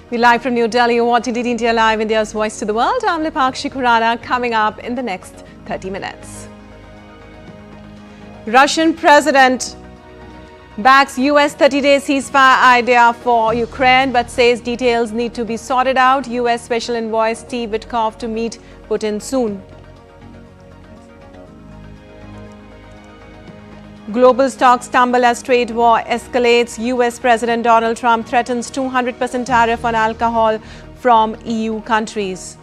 We live from New Delhi, you're watching DD India Live, India's voice to the world. I'm Lipakshi Khurana, coming up in the next 30 minutes. Russian president backs US 30-day ceasefire idea for Ukraine, but says details need to be sorted out. US Special Envoy Steve Witkoff to meet Putin soon. Global stocks tumble as trade war escalates. US President Donald Trump threatens 200% tariff on alcohol from EU countries.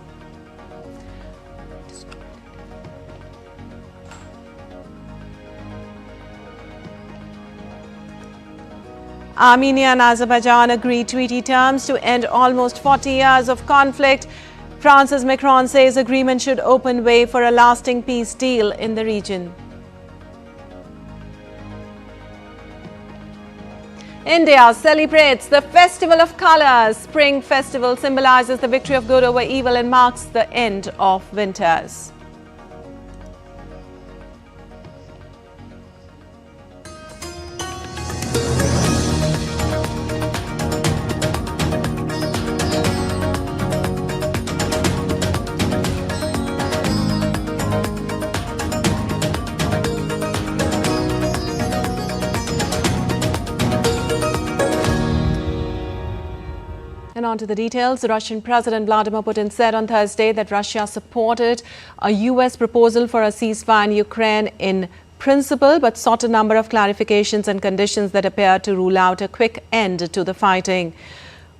Armenia and Azerbaijan agree treaty terms to end almost 40 years of conflict. France's Macron says agreement should open way for a lasting peace deal in the region. India celebrates the Festival of Colours. Spring Festival symbolizes the victory of good over evil and marks the end of winters. And on to the details. Russian President Vladimir Putin said on Thursday that Russia supported a US proposal for a ceasefire in Ukraine in principle, but sought a number of clarifications and conditions that appear to rule out a quick end to the fighting.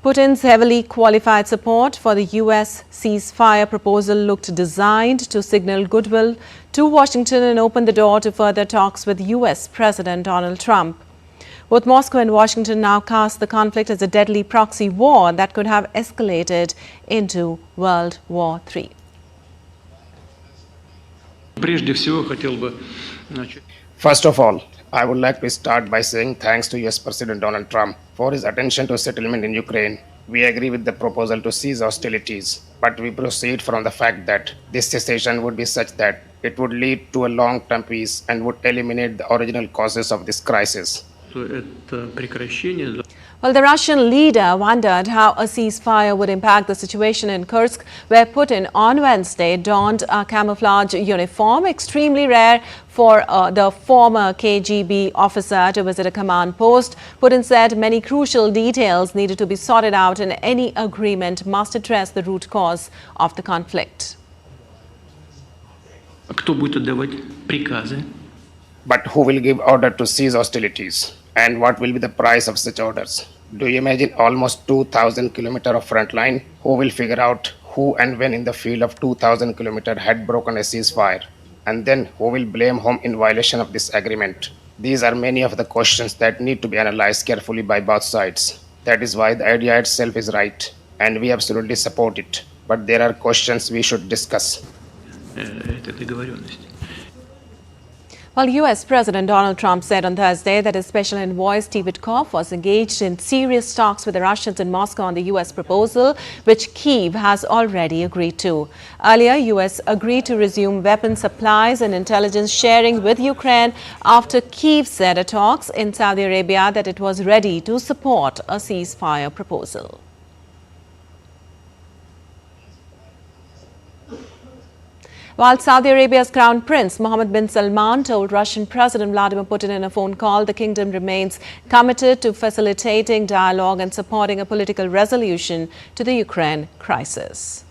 Putin's heavily qualified support for the US ceasefire proposal looked designed to signal goodwill to Washington and open the door to further talks with US President Donald Trump. Both Moscow and Washington now cast the conflict as a deadly proxy war that could have escalated into World War III. First of all, I would like to start by saying thanks to US President Donald Trump for his attention to settlement in Ukraine. We agree with the proposal to cease hostilities, but we proceed from the fact that this cessation would be such that it would lead to a long-term peace and would eliminate the original causes of this crisis. Well, the Russian leader wondered how a ceasefire would impact the situation in Kursk, where Putin on Wednesday donned a camouflage uniform, extremely rare for the former KGB officer to visit a command post. Putin said many crucial details needed to be sorted out and any agreement must address the root cause of the conflict. But who will give order to cease hostilities? And what will be the price of such orders? Do you imagine almost 2,000 kilometers of front line? Who will figure out who and when in the field of 2,000 kilometers had broken a ceasefire? And then who will blame whom in violation of this agreement? These are many of the questions that need to be analyzed carefully by both sides. That is why the idea itself is right, and we absolutely support it. But there are questions we should discuss. Well, US President Donald Trump said on Thursday that his special envoy Steve Witkoff was engaged in serious talks with the Russians in Moscow on the US proposal, which Kyiv has already agreed to. Earlier, US agreed to resume weapon supplies and intelligence sharing with Ukraine after Kyiv said at talks in Saudi Arabia that it was ready to support a ceasefire proposal. While Saudi Arabia's Crown Prince Mohammed bin Salman told Russian President Vladimir Putin in a phone call the kingdom remains committed to facilitating dialogue and supporting a political resolution to the Ukraine crisis.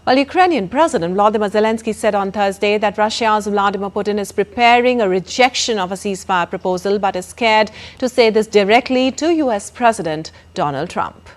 Well, Ukrainian President Volodymyr Zelensky said on Thursday that Russia's Vladimir Putin is preparing a rejection of a ceasefire proposal, but is scared to say this directly to US President Donald Trump.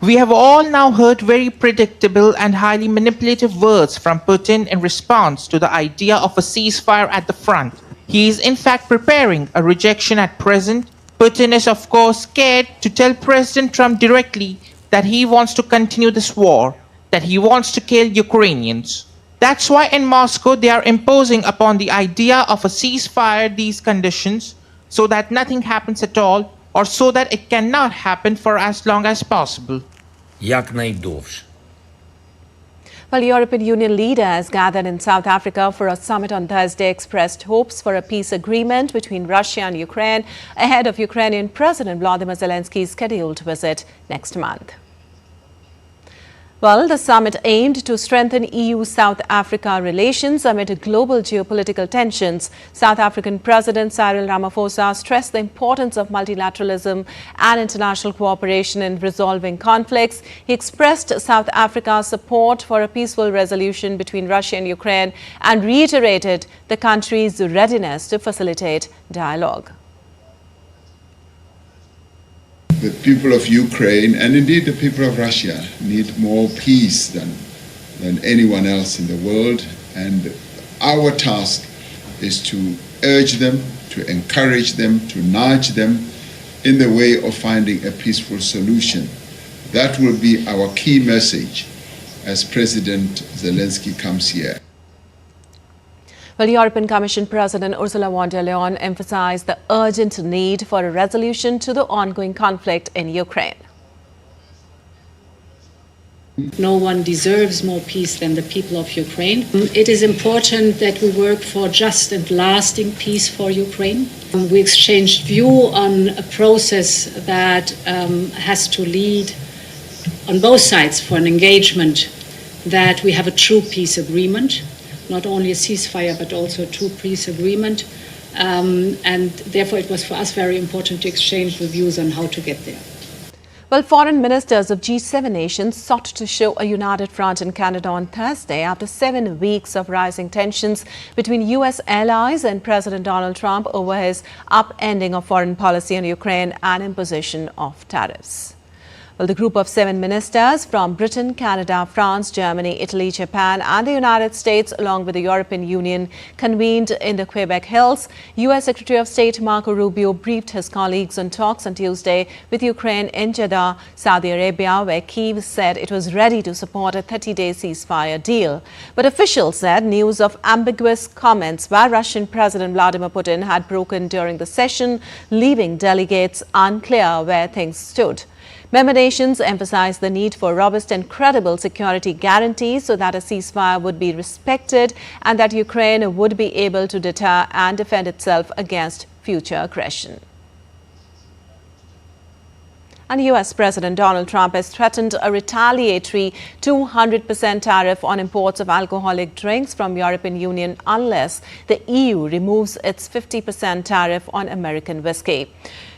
We have all now heard very predictable and highly manipulative words from Putin in response to the idea of a ceasefire at the front. He is in fact preparing a rejection at present. Putin is of course scared to tell President Trump directly that he wants to continue this war, that he wants to kill Ukrainians. That's why in Moscow they are imposing upon the idea of a ceasefire these conditions so that nothing happens at all, or so that it cannot happen for as long as possible. Well, European Union leaders gathered in South Africa for a summit on Thursday expressed hopes for a peace agreement between Russia and Ukraine ahead of Ukrainian President Volodymyr Zelensky's scheduled visit next month. Well, the summit aimed to strengthen EU-South Africa relations amid global geopolitical tensions. South African President Cyril Ramaphosa stressed the importance of multilateralism and international cooperation in resolving conflicts. He expressed South Africa's support for a peaceful resolution between Russia and Ukraine and reiterated the country's readiness to facilitate dialogue. The people of Ukraine and indeed the people of Russia need more peace than anyone else in the world, and our task is to urge them, to encourage them, to nudge them in the way of finding a peaceful solution. That will be our key message as President Zelensky comes here. Well, European Commission President Ursula von der Leyen emphasized the urgent need for a resolution to the ongoing conflict in Ukraine. No one deserves more peace than the people of Ukraine. It is important that we work for just and lasting peace for Ukraine. We exchanged view on a process that has to lead on both sides for an engagement that we have a true peace agreement. Not only a ceasefire, but also a true peace agreement. And therefore, it was for us very important to exchange the views on how to get there. Well, foreign ministers of G7 nations sought to show a united front in Canada on Thursday after 7 weeks of rising tensions between U.S. allies and President Donald Trump over his upending of foreign policy on Ukraine and imposition of tariffs. Well, the group of 7 ministers from Britain, Canada, France, Germany, Italy, Japan and the United States, along with the European Union, convened in the Quebec Hills. U.S. Secretary of State Marco Rubio briefed his colleagues on talks on Tuesday with Ukraine in Jeddah, Saudi Arabia, where Kyiv said it was ready to support a 30-day ceasefire deal. But officials said news of ambiguous comments by Russian President Vladimir Putin had broken during the session, leaving delegates unclear where things stood. Member nations emphasized the need for robust and credible security guarantees so that a ceasefire would be respected and that Ukraine would be able to deter and defend itself against future aggression. And U.S. President Donald Trump has threatened a retaliatory 200% tariff on imports of alcoholic drinks from European Union unless the EU removes its 50% tariff on American whiskey.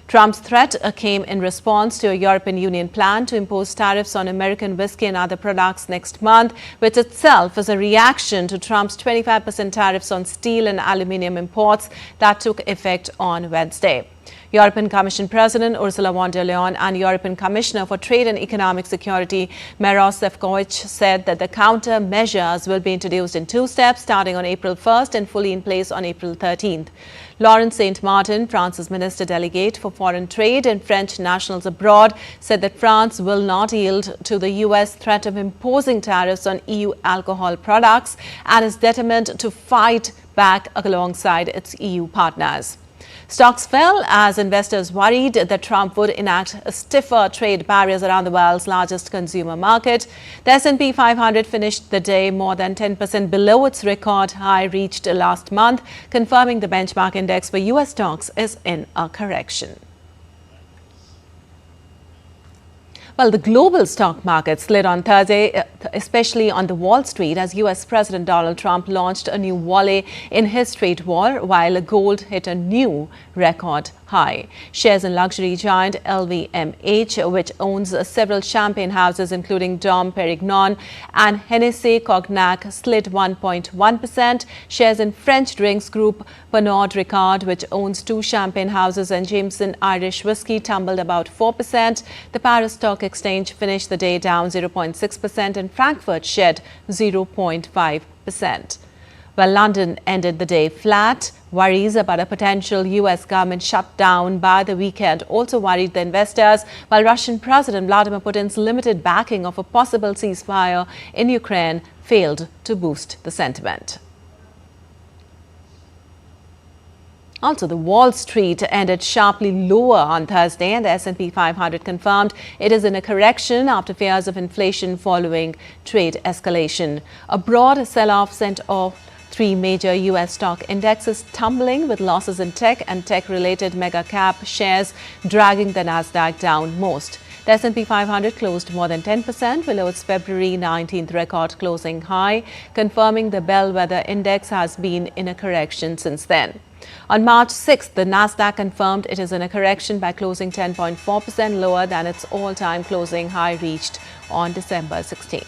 Trump's threat came in response to a European Union plan to impose tariffs on American whiskey and other products next month, which itself is a reaction to Trump's 25% tariffs on steel and aluminium imports that took effect on Wednesday. European Commission President Ursula von der Leyen and European Commissioner for Trade and Economic Security Maroš Šefčovič said that the countermeasures will be introduced in 2 steps starting on April 1st and fully in place on April 13th. Laurent Saint Martin, France's Minister Delegate for Foreign Trade and French nationals abroad, said that France will not yield to the U.S. threat of imposing tariffs on EU alcohol products and is determined to fight back alongside its EU partners. Stocks fell as investors worried that Trump would enact stiffer trade barriers around the world's largest consumer market. The S&P 500 finished the day more than 10% below its record high reached last month, confirming the benchmark index for U.S. stocks is in a correction. Well, the global stock market slid on Thursday, especially on the Wall Street, as U.S. President Donald Trump launched a new volley in his trade war, while gold hit a new record high. Shares in luxury giant LVMH, which owns several champagne houses including Dom Perignon and Hennessy Cognac, slid 1.1%. Shares in French drinks group Pernod Ricard, which owns 2 champagne houses and Jameson Irish whiskey, tumbled about 4%. The Paris Stock Exchange finished the day down 0.6% and Frankfurt shed 0.5%. Well, London ended the day flat. Worries about a potential U.S. government shutdown by the weekend also worried the investors, while Russian President Vladimir Putin's limited backing of a possible ceasefire in Ukraine failed to boost the sentiment. Also, the Wall Street ended sharply lower on Thursday, and the S&P 500 confirmed it is in a correction after fears of inflation following trade escalation. A broad sell-off sent off three major U.S. stock indexes tumbling, with losses in tech and tech-related mega-cap shares dragging the Nasdaq down most. The S&P 500 closed more than 10% below its February 19th record closing high, confirming the bellwether index has been in a correction since then. On March 6th, the Nasdaq confirmed it is in a correction by closing 10.4% lower than its all-time closing high reached on December 16th.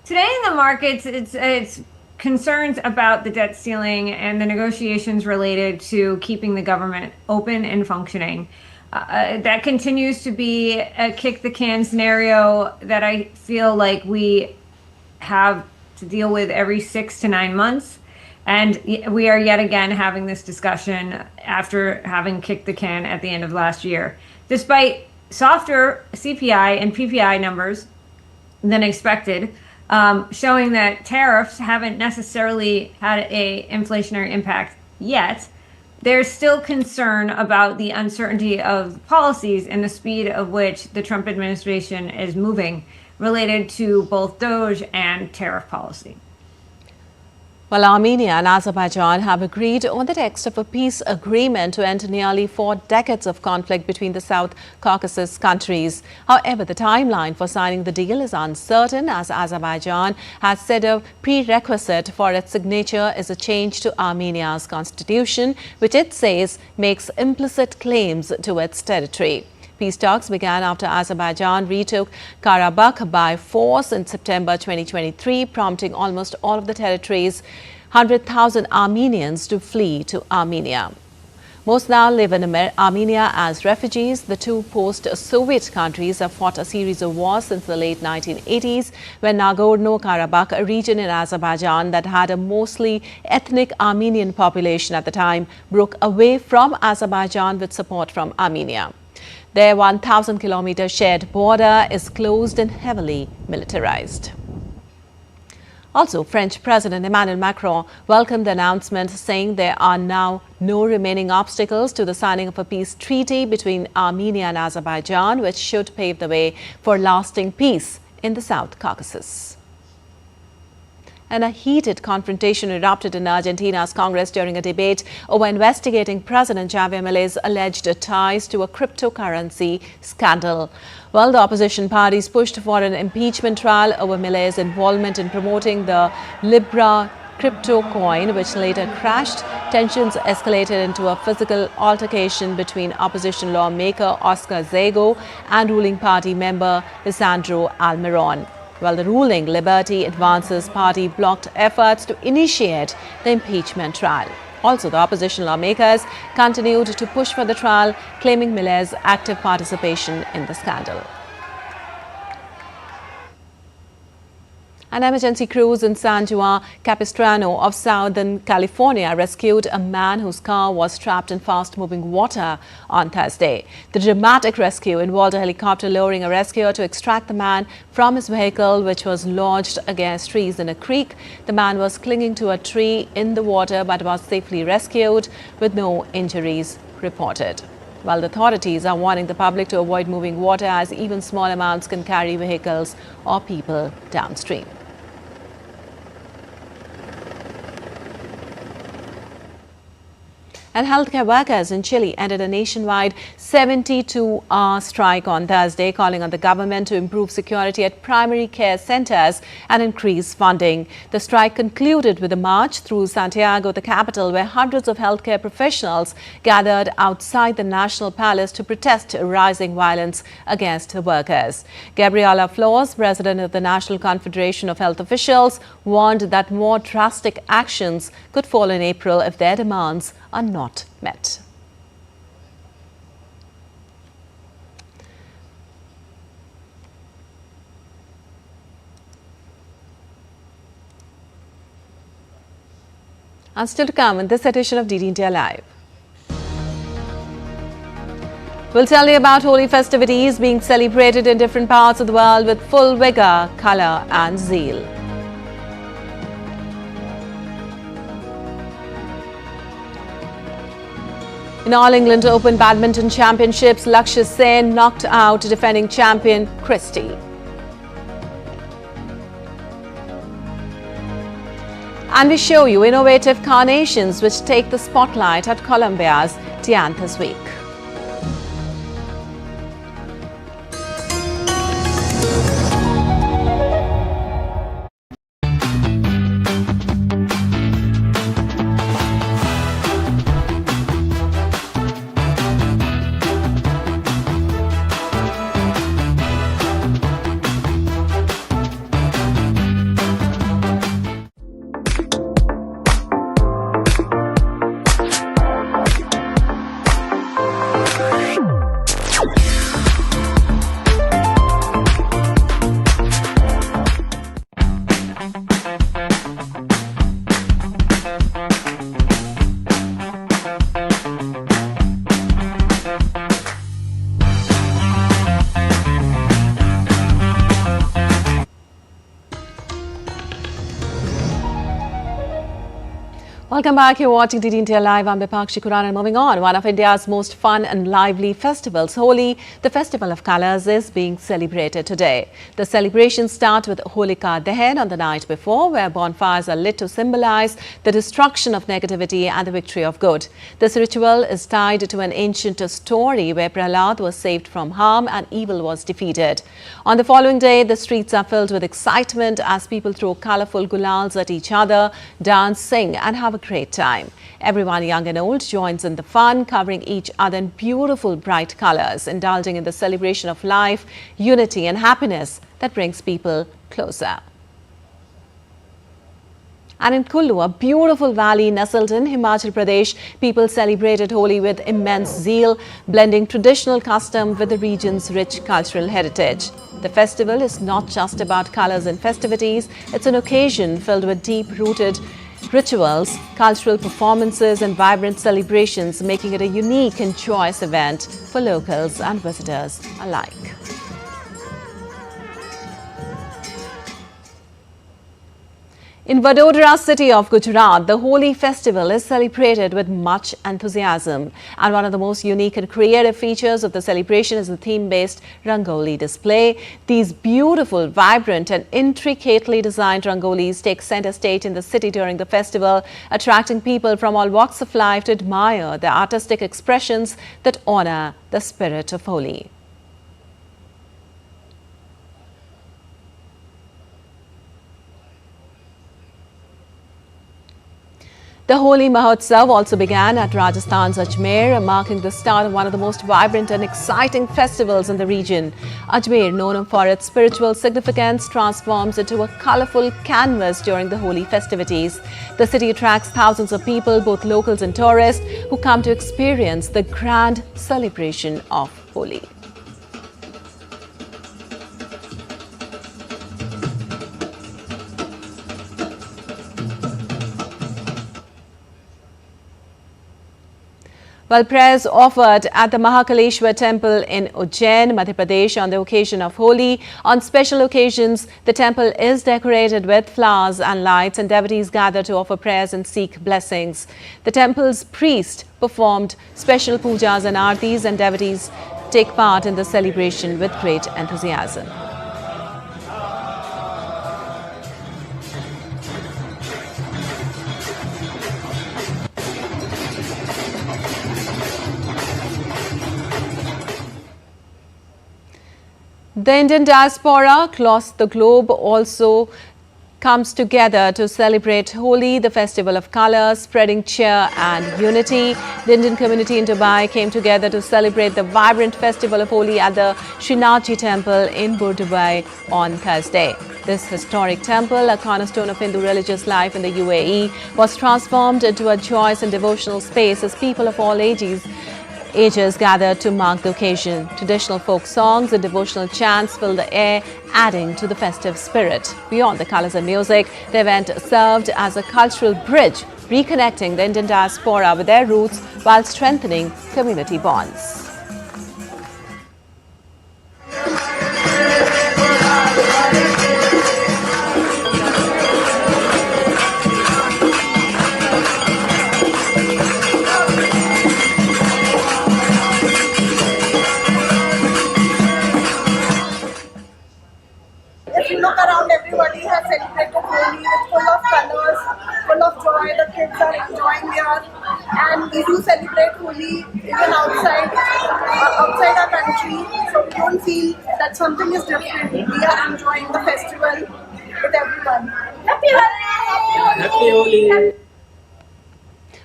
Today in the markets, it's concerns about the debt ceiling and the negotiations related to keeping the government open and functioning. That continues to be a kick the can scenario that I feel like we have to deal with every 6 to 9 months. And we are yet again having this discussion after having kicked the can at the end of last year. Despite softer CPI and PPI numbers than expected, showing that tariffs haven't necessarily had a inflationary impact yet, there's still concern about the uncertainty of policies and the speed of which the Trump administration is moving related to both DOGE and tariff policy. Well, Armenia and Azerbaijan have agreed on the text of a peace agreement to end nearly 4 decades of conflict between the South Caucasus countries. However, the timeline for signing the deal is uncertain, as Azerbaijan has said a prerequisite for its signature is a change to Armenia's constitution, which it says makes implicit claims to its territory. Peace talks began after Azerbaijan retook Karabakh by force in September 2023, prompting almost all of the territory's 100,000 Armenians to flee to Armenia. Most now live in Armenia as refugees. The two post-Soviet countries have fought a series of wars since the late 1980s, when Nagorno-Karabakh, a region in Azerbaijan that had a mostly ethnic Armenian population at the time, broke away from Azerbaijan with support from Armenia. Their 1,000-kilometer shared border is closed and heavily militarized. Also, French President Emmanuel Macron welcomed the announcement, saying there are now no remaining obstacles to the signing of a peace treaty between Armenia and Azerbaijan, which should pave the way for lasting peace in the South Caucasus. And a heated confrontation erupted in Argentina's Congress during a debate over investigating President Javier Milei's alleged ties to a cryptocurrency scandal. Well, the opposition parties pushed for an impeachment trial over Milei's involvement in promoting the Libra crypto coin, which later crashed. Tensions escalated into a physical altercation between opposition lawmaker Oscar Zago and ruling party member Lisandro Almiron. Well, the ruling Liberty Advances party blocked efforts to initiate the impeachment trial. Also, the opposition lawmakers continued to push for the trial, claiming Milei's active participation in the scandal. An emergency crews in San Juan Capistrano of Southern California rescued a man whose car was trapped in fast-moving water on Thursday. The dramatic rescue involved a helicopter lowering a rescuer to extract the man from his vehicle, which was lodged against trees in a creek. The man was clinging to a tree in the water but was safely rescued with no injuries reported. While the authorities are warning the public to avoid moving water, as even small amounts can carry vehicles or people downstream. And healthcare workers in Chile ended a nationwide 72-hour strike on Thursday, calling on the government to improve security at primary care centers and increase funding. The strike concluded with a march through Santiago, the capital, where hundreds of healthcare professionals gathered outside the National Palace to protest rising violence against the workers. Gabriela Flores, president of the National Confederation of Health Officials, warned that more drastic actions could follow in April if their demands are not met. And still to come in this edition of DD India Live. We'll tell you about holy festivities being celebrated in different parts of the world with full vigor, color and zeal. In All England Open Badminton Championships, Lakshya Sen knocked out defending champion Christie. And we show you innovative carnations which take the spotlight at Colombia's Dianthus Week. Welcome back. You're watching DD India Live. I'm Bipakshi Kuran, and moving on. One of India's most fun and lively festivals, Holi, the festival of colours, is being celebrated today. The celebrations start with Holika Dahan on the night before, where bonfires are lit to symbolise the destruction of negativity and the victory of good. This ritual is tied to an ancient story where Prahlad was saved from harm and evil was defeated. On the following day, the streets are filled with excitement as people throw colourful gulals at each other, dance, sing and have a great time. Everyone, young and old, joins in the fun, covering each other in beautiful bright colours, indulging in the celebration of life, unity and happiness that brings people closer. And in Kullu, a beautiful valley nestled in Himachal Pradesh, people celebrated Holi with immense zeal, blending traditional custom with the region's rich cultural heritage. The festival is not just about colours and festivities, it's an occasion filled with deep-rooted rituals, cultural performances and vibrant celebrations, making it a unique and joyous event for locals and visitors alike. In Vadodara city of Gujarat, the Holi festival is celebrated with much enthusiasm. And one of the most unique and creative features of the celebration is the theme-based Rangoli display. These beautiful, vibrant and intricately designed Rangolis take center stage in the city during the festival, attracting people from all walks of life to admire the artistic expressions that honor the spirit of Holi. The Holi Mahotsav also began at Rajasthan's Ajmer, marking the start of one of the most vibrant and exciting festivals in the region. Ajmer, known for its spiritual significance, transforms into a colourful canvas during the Holi festivities. The city attracts thousands of people, both locals and tourists, who come to experience the grand celebration of Holi. Well, prayers offered at the Mahakaleshwar temple in Ujjain, Madhya Pradesh on the occasion of Holi. On special occasions, the temple is decorated with flowers and lights, and devotees gather to offer prayers and seek blessings. The temple's priest performed special pujas and aartis, and devotees take part in the celebration with great enthusiasm. The Indian diaspora across the globe also comes together to celebrate Holi, the festival of colours, spreading cheer and unity. The Indian community in Dubai came together to celebrate the vibrant festival of Holi at the Srinathji temple in Dubai on Thursday. This historic temple, a cornerstone of Hindu religious life in the UAE, was transformed into a joyous and devotional space as people of all ages gathered to mark the occasion. Traditional folk songs and devotional chants filled the air, adding to the festive spirit. Beyond the colours and music, the event served as a cultural bridge, reconnecting the Indian diaspora with their roots while strengthening community bonds. look around, everybody has celebrated Holi. It's full of colors, full of joy. The kids are enjoying here, and we do celebrate Holi even outside our country. So we don't feel that something is different. We are enjoying the festival with everyone. Happy Holi! Happy Holi!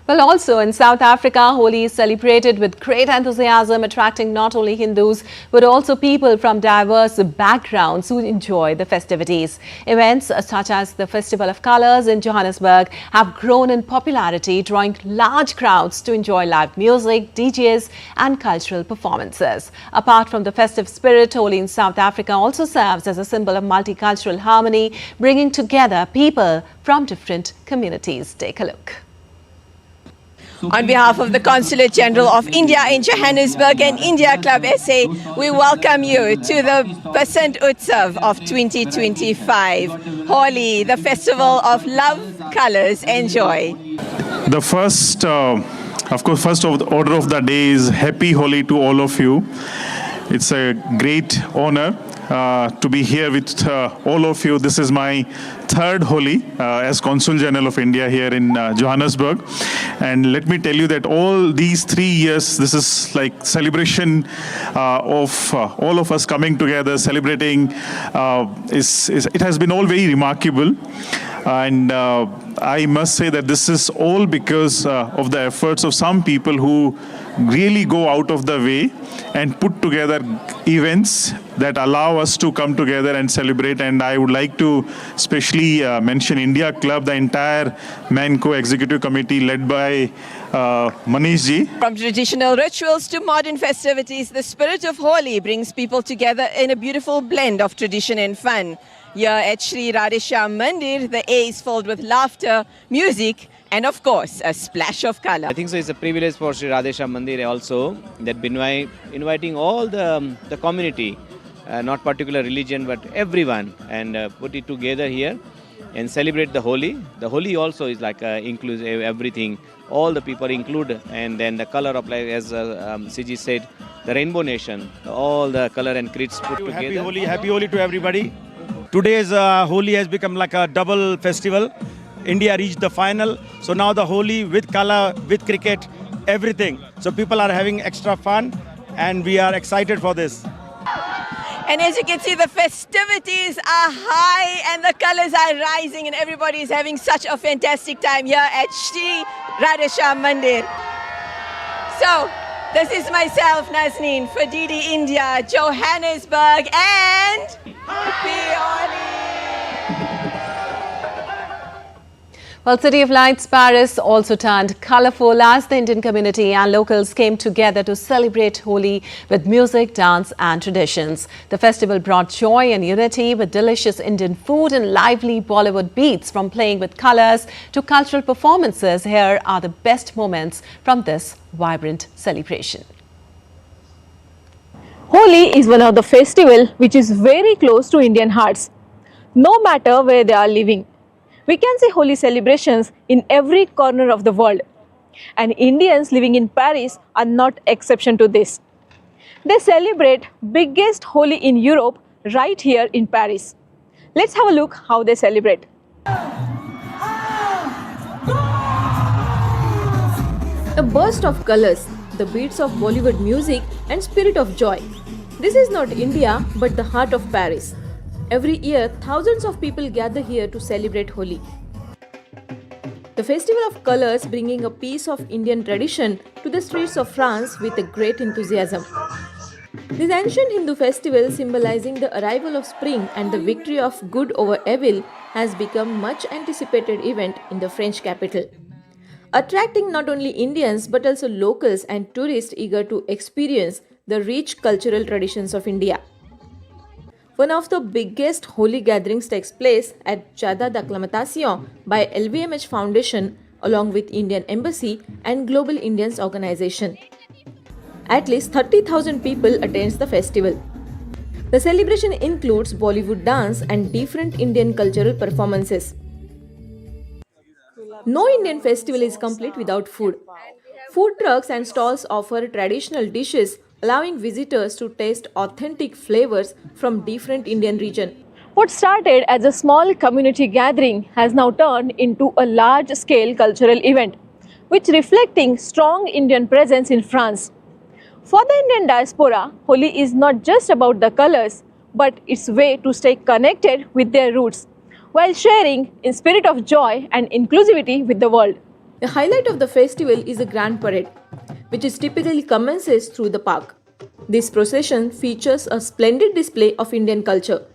Well, also in South Africa, Holi is celebrated with great enthusiasm, attracting not only Hindus but also people from diverse backgrounds who enjoy the festivities. Events such as the Festival of Colours in Johannesburg have grown in popularity, drawing large crowds to enjoy live music, DJs and cultural performances. Apart from the festive spirit, Holi in South Africa also serves as a symbol of multicultural harmony, bringing together people from different communities. Take a look. On behalf of the Consulate General of India in Johannesburg and India Club SA, we welcome you to the Basant Utsav of 2025. Holi, the festival of love, colors and joy. The first, of course, first of the order of the day is Happy Holi to all of you. It's a great honor to be here with all of you. This is my third Holi as Consul General of India here in Johannesburg. And let me tell you that all these 3 years, this is like celebration of all of us coming together, celebrating. It has been all very remarkable. And I must say that this is all because of the efforts of some people who really go out of the way and put together events that allow us to come together and celebrate. And I would like to especially mention India Club, the entire MANCO Executive Committee led by Manish ji. From traditional rituals to modern festivities, the spirit of Holi brings people together in a beautiful blend of tradition and fun. Here at Sri Radheshyam Mandir, the air is filled with laughter, music, and of course, a splash of color. I think so. It's a privilege for Sri Radheshyam Mandir also that been inviting all the community, not particular religion, but everyone, and put it together here and celebrate the Holi. The Holi also is like inclusive, everything. All the people include, and then the color of, like as CG said, the Rainbow Nation, all the color and creeds put together. Happy Holi to everybody. Today's Holi has become like a double festival. India reached the final, so now the Holi with color, with cricket, everything. So people are having extra fun, and we are excited for this. And as you can see, the festivities are high and the colors are rising, and everybody is having such a fantastic time here at Sri Radheshyam Mandir. So, this is myself, Nazneen, for DD India, Johannesburg, and Happy Holi! Well, City of Lights Paris also turned colourful as the Indian community and locals came together to celebrate Holi with music, dance and traditions. The festival brought joy and unity with delicious Indian food and lively Bollywood beats. From playing with colours to cultural performances, here are the best moments from this vibrant celebration. Holi is one of the festivals which is very close to Indian hearts, no matter where they are living. We can see Holi celebrations in every corner of the world, and Indians living in Paris are not exception to this. They celebrate biggest Holi in Europe right here in Paris. Let's have a look how they celebrate. A burst of colors, the beats of Bollywood music and spirit of joy. This is not India but the heart of Paris. Every year, thousands of people gather here to celebrate Holi. The festival of colors bringing a piece of Indian tradition to the streets of France with a great enthusiasm. This ancient Hindu festival symbolizing the arrival of spring and the victory of good over evil has become much anticipated event in the French capital, attracting not only Indians but also locals and tourists eager to experience the rich cultural traditions of India. One of the biggest Holi gatherings takes place at Jardin d'Acclimatation by LVMH Foundation along with Indian Embassy and Global Indians Organization. At least 30,000 people attend the festival. The celebration includes Bollywood dance and different Indian cultural performances. No Indian festival is complete without food. Food trucks and stalls offer traditional dishes, allowing visitors to taste authentic flavors from different Indian regions. What started as a small community gathering has now turned into a large-scale cultural event, which reflecting strong Indian presence in France. For the Indian diaspora, Holi is not just about the colors, but its way to stay connected with their roots, while sharing in spirit of joy and inclusivity with the world. The highlight of the festival is a grand parade, which is typically commences through the park. This procession features a splendid display of Indian culture,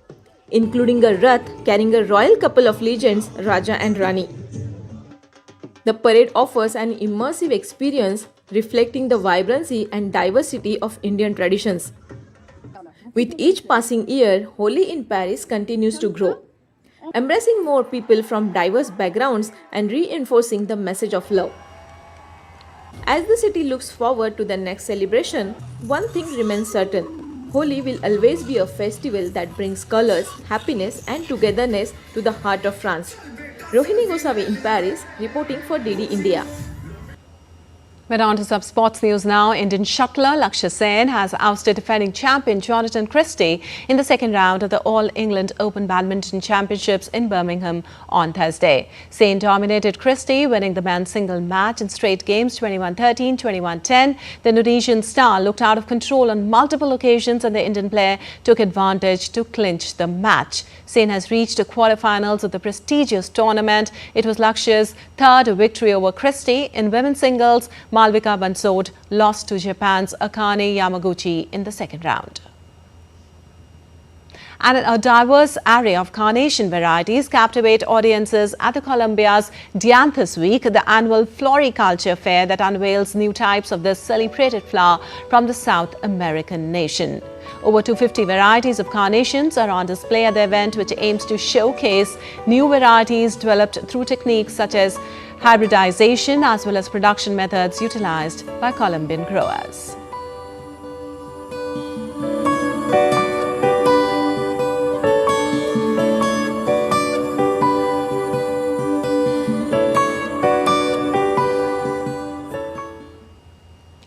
including a rath carrying a royal couple of legends, Raja and Rani. The parade offers an immersive experience reflecting the vibrancy and diversity of Indian traditions. With each passing year, Holi in Paris continues to grow, embracing more people from diverse backgrounds and reinforcing the message of love. As the city looks forward to the next celebration, one thing remains certain. Holi will always be a festival that brings colors, happiness and togetherness to the heart of France. Rohini Gosavi in Paris, reporting for DD India. We're on to some sports news now. Indian shuttler Lakshya Sen has ousted defending champion Jonathan Christie in the second round of the All England Open Badminton Championships in Birmingham on Thursday. Sen dominated Christie, winning the men's single match in straight games 21-13, 21-10. The Indonesian star looked out of control on multiple occasions and the Indian player took advantage to clinch the match. Sen has reached the quarterfinals of the prestigious tournament. It was Lakshya's third victory over Christie. In women's singles, Malvika Bansod lost to Japan's Akane Yamaguchi in the second round. And a diverse array of carnation varieties captivate audiences at the Colombia's Dianthus Week, the annual floriculture fair that unveils new types of this celebrated flower from the South American nation. Over 250 varieties of carnations are on display at the event, which aims to showcase new varieties developed through techniques such as hybridization as well as production methods utilized by Colombian growers.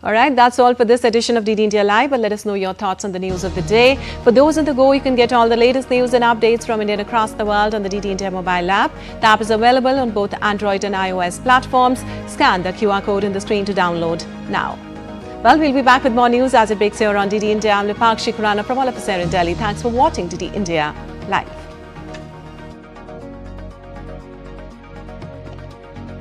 All right, that's all for this edition of DD India Live, but let us know your thoughts on the news of the day. For those on the go, you can get all the latest news and updates from India and across the world on the DD India mobile app. The app is available on both Android and iOS platforms. Scan the QR code on the screen to download now. Well, we'll be back with more news as it breaks here on DD India. I'm Lipakshi Khurana from all of us here in Delhi. Thanks for watching DD India Live.